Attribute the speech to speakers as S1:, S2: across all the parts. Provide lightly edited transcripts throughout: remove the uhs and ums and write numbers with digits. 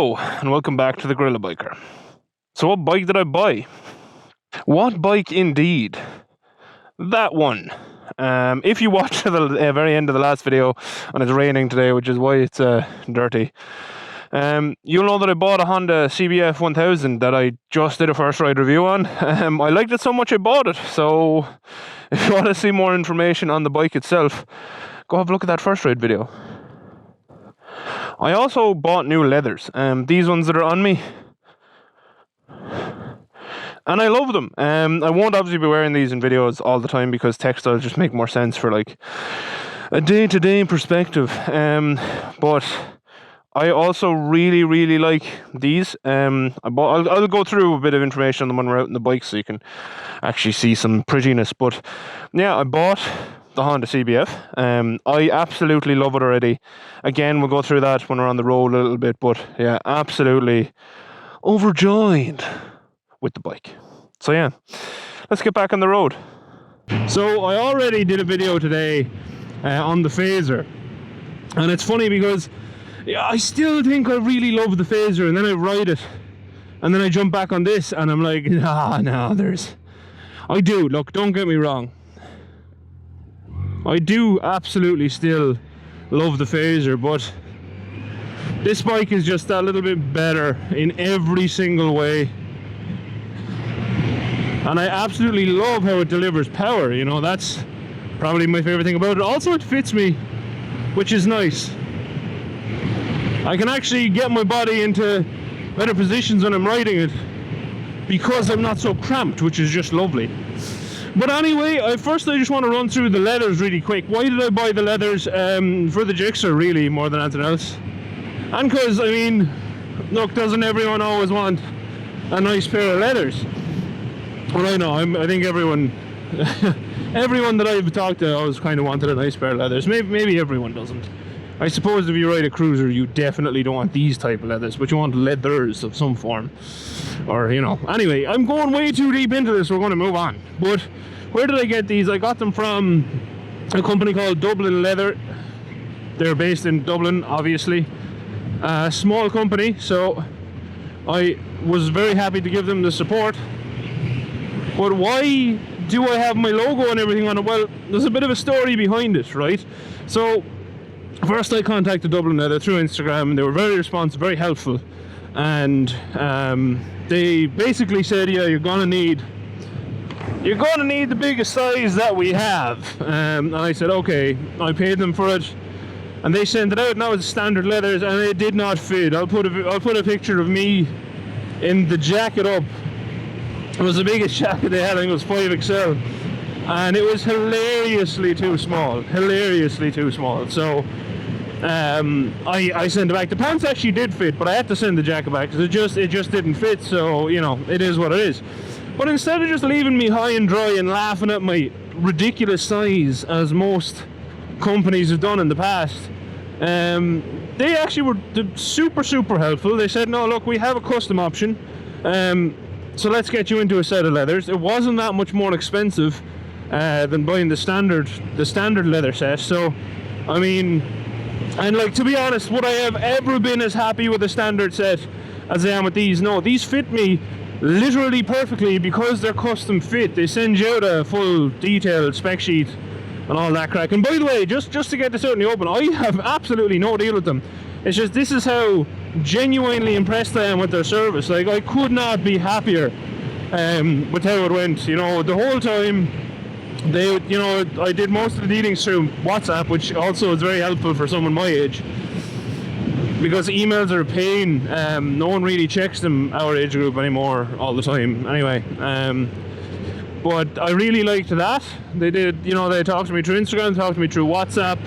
S1: Hello and welcome back to the GorillaBiker. So what bike did I buy? What bike indeed? That one. If you watch to the very end of the last video, and it's raining today, which is why it's dirty, you'll know that I bought a Honda CBF 1000 that I just did a first ride review on. I liked it so much I bought it, so if you want to see more information on the bike itself, go have a look at that first ride video. I also bought new leathers, these ones that are on me, and I love them. I won't obviously be wearing these in videos all the time because textiles just make more sense for like a day-to-day perspective, but I also really like these. I'll go through a bit of information on them when we're out on the bike so you can actually see some prettiness, but yeah, I bought the Honda CBF. I absolutely love it already. Again, we'll go through that when we're on the road a little bit, but yeah, absolutely overjoyed with the bike. So yeah, let's get back on the road. So I already did a video today on the phaser, and it's funny because I still think I really love the phaser, and then I ride it and then I jump back on this and I'm like, I do, look, don't get me wrong, I do absolutely still love the phaser, but this bike is just a little bit better in every single way, and I absolutely love how it delivers power. You know, that's probably my favorite thing about it. Also, it fits me, which is nice. I can actually get my body into better positions when I'm riding it because I'm not so cramped, which is just lovely. But anyway, first I just want to run through the leathers really quick. Why did I buy the leathers? For the Gixxer, really, more than anything else. And because, I mean, look, doesn't everyone always want a nice pair of leathers? Well, I know, I think everyone everyone that I've talked to always kind of wanted a nice pair of leathers. Maybe everyone doesn't. I suppose if you ride a cruiser, you definitely don't want these type of leathers, but you want leathers of some form. Or, you know, anyway, I'm going way too deep into this, so we're going to move on. But where did I get these? I got them from a company called Dublin Leather. They're based in Dublin, obviously. A small company, so I was very happy to give them the support. But why do I have my logo and everything on it? Well, there's a bit of a story behind it, right? So first I contacted Dublin Leather through Instagram, and they were very responsive, very helpful, and they basically said, yeah, you're gonna need the biggest size that we have, and I said okay. I paid them for it, and they sent it out, and that was standard leathers, and it did not fit. I'll put a picture of me in the jacket up. It was the biggest jacket they had. I think it was 5XL, and it was hilariously too small. So I sent it back. The pants actually did fit, but I had to send the jacket back because it just didn't fit. So, you know, it is what it is. But instead of just leaving me high and dry and laughing at my ridiculous size, as most companies have done in the past, they actually were super helpful. They said, no, look, we have a custom option, so let's get you into a set of leathers. It wasn't that much more expensive than buying the standard leather set. So, I mean, and like, to be honest, would I have ever been as happy with a standard set as I am with these? No, these fit me literally perfectly because they're custom fit. They send you out a full detailed spec sheet and all that crack. And by the way, just to get this out in the open, I have absolutely no deal with them. It's just, this is how genuinely impressed I am with their service. Like, I could not be happier with how it went. You know, the whole time I did most of the dealings through WhatsApp, which also is very helpful for someone my age, because emails are a pain. No one really checks them, our age group, anymore all the time. Anyway, but I really liked that. They did, you know, they talked to me through Instagram, talked to me through WhatsApp,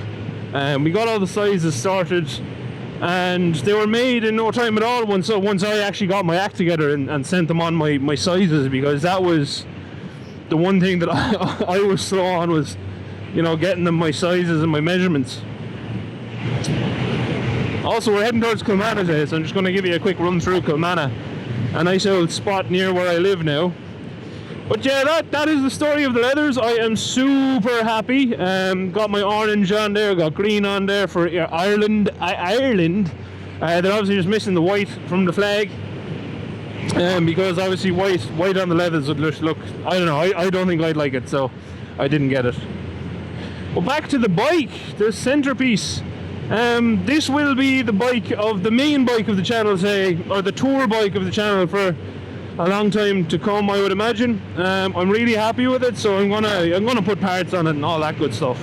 S1: we got all the sizes sorted, and they were made in no time at all once I actually got my act together and sent them on my sizes, because that was the one thing that I was slow on, was, you know, getting them my sizes and my measurements. Also, we're heading towards Kilmanagh today, so I'm just going to give you a quick run through Kilmanagh, a nice old spot near where I live now. But yeah, that is the story of the leathers. I am super happy. Got my orange on there, got green on there for Ireland. They're obviously just missing the white from the flag, because obviously white on the leathers would look, I don't know, I don't think I'd like it, so I didn't get it. But back to the bike, the centerpiece. This will be the bike of the main bike of the channel, say, or the tour bike of the channel for a long time to come, I would imagine. I'm really happy with it, so I'm gonna put parts on it and all that good stuff.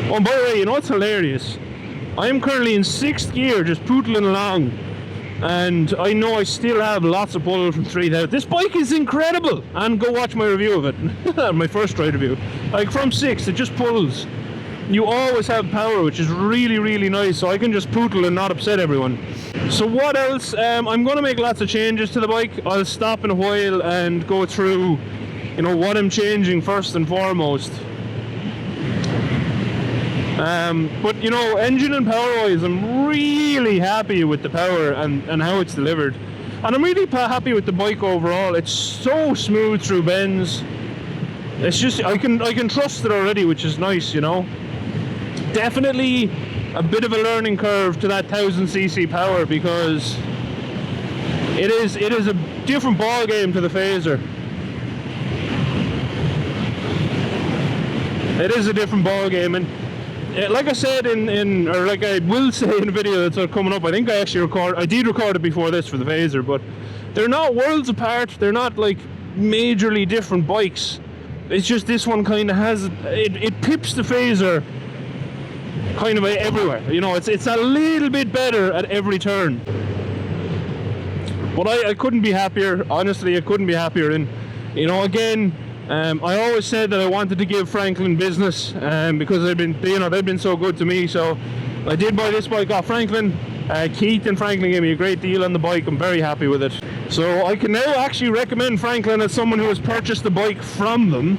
S1: Oh, by the way, you know what's hilarious? I am currently in 6th gear, just pootling along, and I know I still have lots of pull from 3000. This bike is incredible, and go watch my review of it, my first ride review. Like from 6th, it just pulls. You always have power, which is really, really nice, so I can just pootle and not upset everyone. So what else? I'm going to make lots of changes to the bike. I'll stop in a while and go through, you know, what I'm changing first and foremost. But you know, engine and power wise, I'm really happy with the power and how it's delivered, and I'm really happy with the bike overall. It's so smooth through bends. It's just, I can trust it already, which is nice, you know. Definitely a bit of a learning curve to that 1000cc power, because it is a different ball game to the Phaser. It is a different ball game, and like I said or like I will say in a video that's coming up, I think I did record it before this for the Phaser, but they're not worlds apart. They're not like majorly different bikes. It's just this one kind of has it pips the Phaser kind of everywhere. You know, it's a little bit better at every turn. But I couldn't be happier. Honestly, I couldn't be happier. And you know, again, I always said that I wanted to give Franklin business, because they've been so good to me. So I did buy this bike off Franklin. Keith and Franklin gave me a great deal on the bike. I'm very happy with it. So I can now actually recommend Franklin as someone who has purchased the bike from them,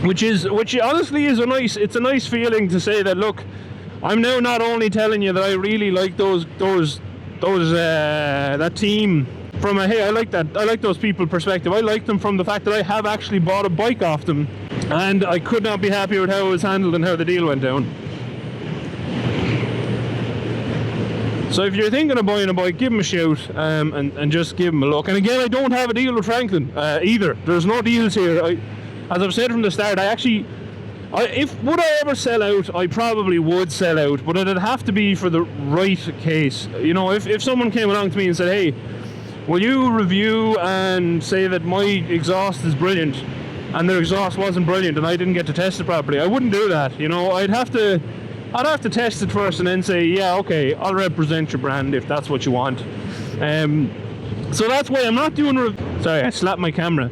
S1: which honestly is a nice feeling to say that, look, I'm now not only telling you that I really like that team from a, hey, I like those people perspective. I like them from the fact that I have actually bought a bike off them, and I could not be happier with how it was handled and how the deal went down. So if you're thinking of buying a bike, give them a shout, and just give them a look. And again, I don't have a deal with Franklin either. There's no deals here. As I've said from the start, would I ever sell out? I probably would sell out, but it'd have to be for the right case. You know, if someone came along to me and said, hey, will you review and say that my exhaust is brilliant, and their exhaust wasn't brilliant and I didn't get to test it properly, I wouldn't do that. You know, I'd have to test it first and then say, yeah, okay, I'll represent your brand if that's what you want. So that's why I'm not doing sorry, I slapped my camera.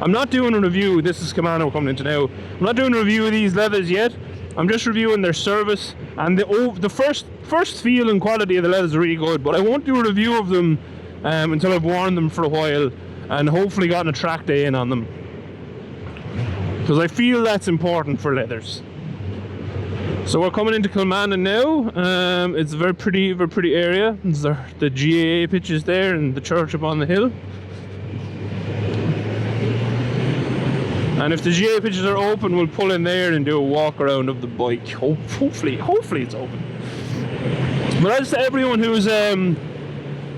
S1: I'm not doing a review. This is Camano coming into now. I'm not doing a review of these leathers yet. I'm just reviewing their service, and the first feel and quality of the leathers are really good, but I won't do a review of them until I've worn them for a while and hopefully gotten a track day in on them, because I feel that's important for leathers. So we're coming into Kilmannon now. It's a very pretty area. There's the GAA pitches there and the church up on the hill. And if the GA pitches are open, we'll pull in there and do a walk around of the bike. Hopefully it's open. But as to everyone who's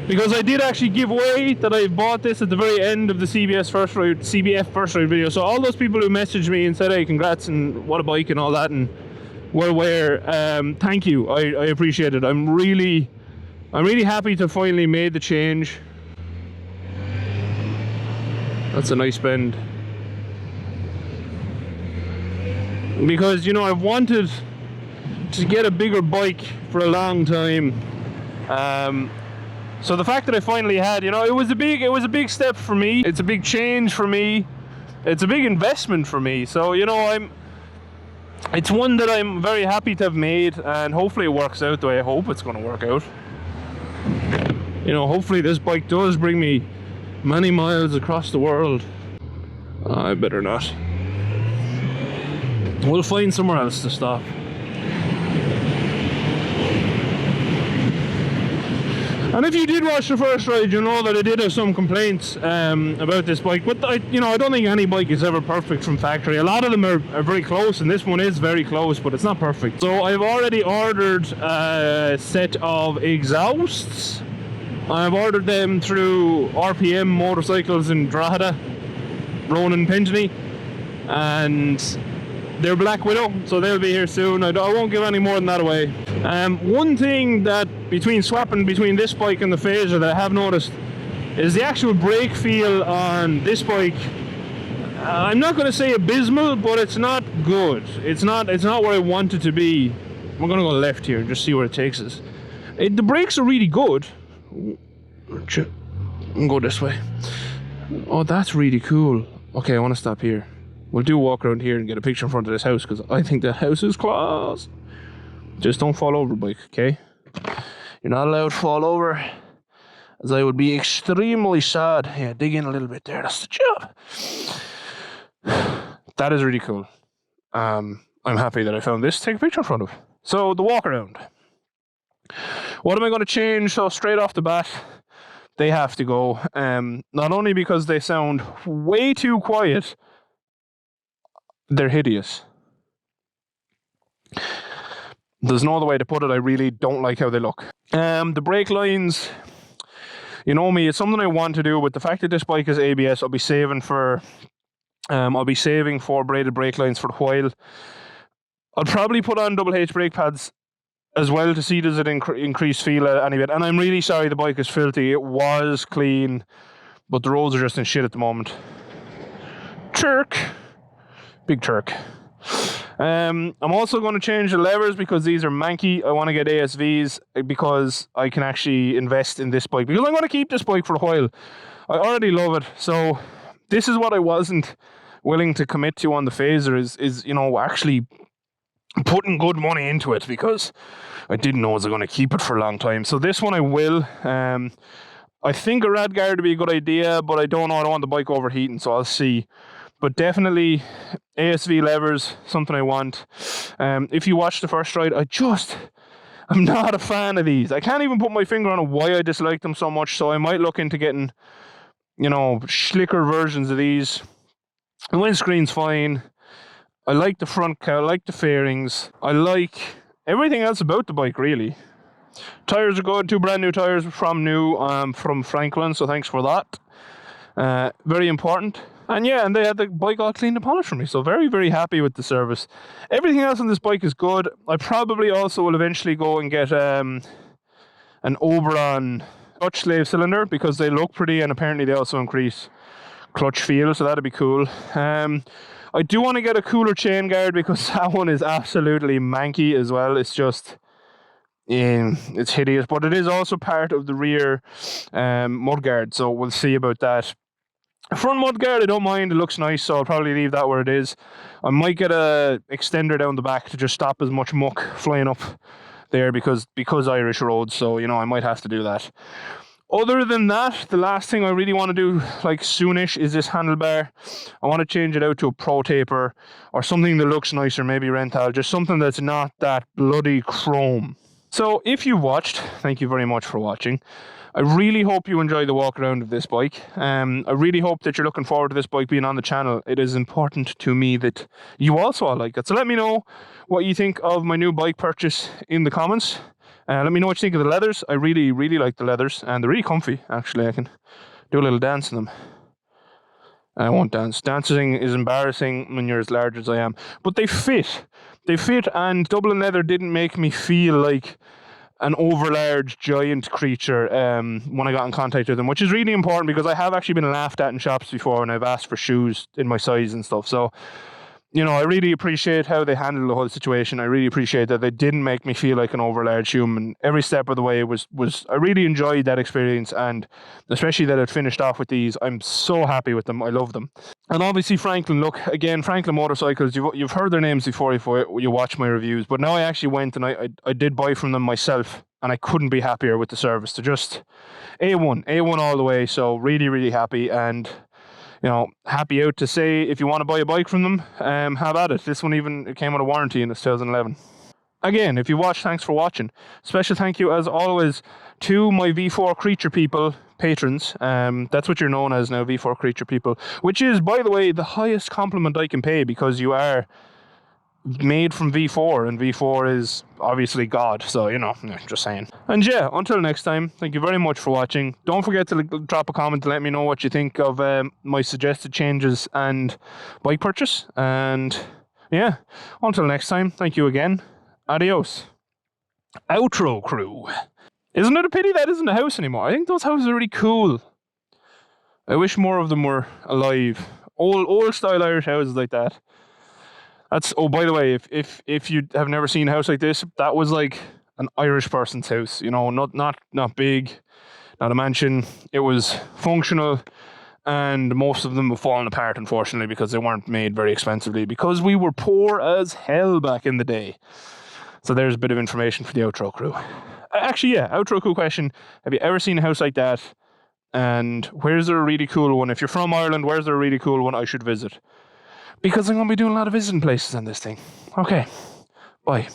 S1: because I did actually give away that I bought this at the very end of the CBF first ride video. So all those people who messaged me and said, hey, congrats and what a bike and all that, and were aware, thank you. I appreciate it. I'm really happy to finally made the change. That's a nice bend. Because, you know, I've wanted to get a bigger bike for a long time. So the fact that I finally had, you know, it was a big step for me. It's a big change for me. It's a big investment for me. So, you know, it's one that I'm very happy to have made, and hopefully it works out the way I hope it's going to work out. You know, hopefully this bike does bring me many miles across the world. I better not. We'll find somewhere else to stop. And if you did watch the first ride, you'll know that I did have some complaints about this bike. But I don't think any bike is ever perfect from factory. A lot of them are very close, and this one is very close, but it's not perfect. So I've already ordered a set of exhausts. I've ordered them through RPM Motorcycles in Drogheda, Ronan Penjany, and they're Black Widow, so they'll be here soon. I won't give any more than that away. One thing that swapping between this bike and the Phaser that I have noticed is the actual brake feel on this bike. I'm not going to say abysmal, but it's not good. It's not where I want it to be. We're going to go left here and just see where it takes us. The brakes are really good. I'll go this way. Oh, that's really cool. Okay, I want to stop here. We'll do a walk around here and get a picture in front of this house, because I think the house is class. Just don't fall over, bike, okay? You're not allowed to fall over, as I would be extremely sad. Yeah, dig in a little bit there, that's the job. That is really cool. I'm happy that I found this to take a picture in front of. So, the walk around. What am I going to change? So, straight off the bat, they have to go. Not only because they sound way too quiet, they're hideous. There's no other way to put it. I really don't like how they look. The brake lines, you know me, it's something I want to do, but the fact that this bike is ABS, I'll be saving 4 braided brake lines for a while. I'll probably put on double H brake pads as well to see does it increase feel any bit. And I'm really sorry the bike is filthy. It was clean, but the roads are just in shit at the moment. Turk. Big Turk. I'm also going to change the levers because these are manky. I want to get ASVs because I can actually invest in this bike, because I'm going to keep this bike for a while. I already love it. So this is what I wasn't willing to commit to on the Phaser is actually putting good money into it, because I didn't know I was going to keep it for a long time. So this one I will. I think a rad guard would be a good idea, but I don't know. I don't want the bike overheating, so I'll see. But definitely ASV levers, something I want. If you watch the first ride, I'm not a fan of these. I can't even put my finger on why I dislike them so much, so I might look into getting, slicker versions of these. The windscreen's fine. I like the front cowl, I like the fairings. I like everything else about the bike, really. Tires are good, 2 brand new tires from Franklin, so thanks for that. Very important. And yeah, and they had the bike all cleaned and polished for me, so very, very happy with the service. Everything else on this bike is good. I probably also will eventually go and get an Oberon clutch slave cylinder, because they look pretty, and apparently they also increase clutch feel, so that'd be cool. I do want to get a cooler chain guard, because that one is absolutely manky as well. It's just, it's hideous, but it is also part of the rear mud guard, so we'll see about that. Front mud guard I don't mind, it looks nice, so I'll probably leave that where it is. I might get a extender down the back to just stop as much muck flying up there, because Irish roads, so I might have to do that. Other than that, the last thing I really want to do, like soonish, is this handlebar. I want to change it out to a pro taper or something that looks nicer, maybe Renthal, just something that's not that bloody chrome. So if you watched, thank you very much for watching. I really hope you enjoy the walk around of this bike. I really hope that you're looking forward to this bike being on the channel. It is important to me that you also all like it. So let me know what you think of my new bike purchase in the comments. Let me know what you think of the leathers. I really, really like the leathers, and they're really comfy, actually. I can do a little dance in them. I won't dance. Dancing is embarrassing when you're as large as I am. But they fit. They fit, and Dublin leather didn't make me feel like an overlarge giant creature when I got in contact with them, which is really important, because I have actually been laughed at in shops before when I've asked for shoes in my size and stuff. So I really appreciate how they handled the whole situation. I really appreciate that they didn't make me feel like an overlarge human. Every step of the way was I really enjoyed that experience, and especially that it finished off with these. I'm so happy with them. I love them. And obviously Franklin, look, again, Franklin Motorcycles, you've heard their names before if you watch my reviews, but now I actually went and I did buy from them myself, and I couldn't be happier with the service. They're just A1 all the way, so really, really happy. And happy out to say, if you want to buy a bike from them, have at it. This one even, it came with a warranty in 2011. Again, if you watch, thanks for watching. Special thank you, as always, to my V4 Creature People patrons. That's what you're known as now, V4 Creature People. Which is, by the way, the highest compliment I can pay, because you are made from V4, and V4 is obviously God. So, you know, just saying. And yeah, until next time, thank you very much for watching. Don't forget to drop a comment to let me know what you think of my suggested changes and bike purchase. And yeah, until next time, thank you again. Adios. Outro crew. Isn't it a pity that isn't a house anymore? I think those houses are really cool. I wish more of them were alive. Old style Irish houses like that. That's, oh, by the way, if you have never seen a house like this, that was like an Irish person's house. You know, not big, not a mansion. It was functional, and most of them have fallen apart, unfortunately, because they weren't made very expensively, because we were poor as hell back in the day. So there's a bit of information for the outro crew. Actually, yeah, outro crew question. Have you ever seen a house like that? And where's there a really cool one? If you're from Ireland, where's there a really cool one I should visit? Because I'm going to be doing a lot of visiting places on this thing. Okay, bye.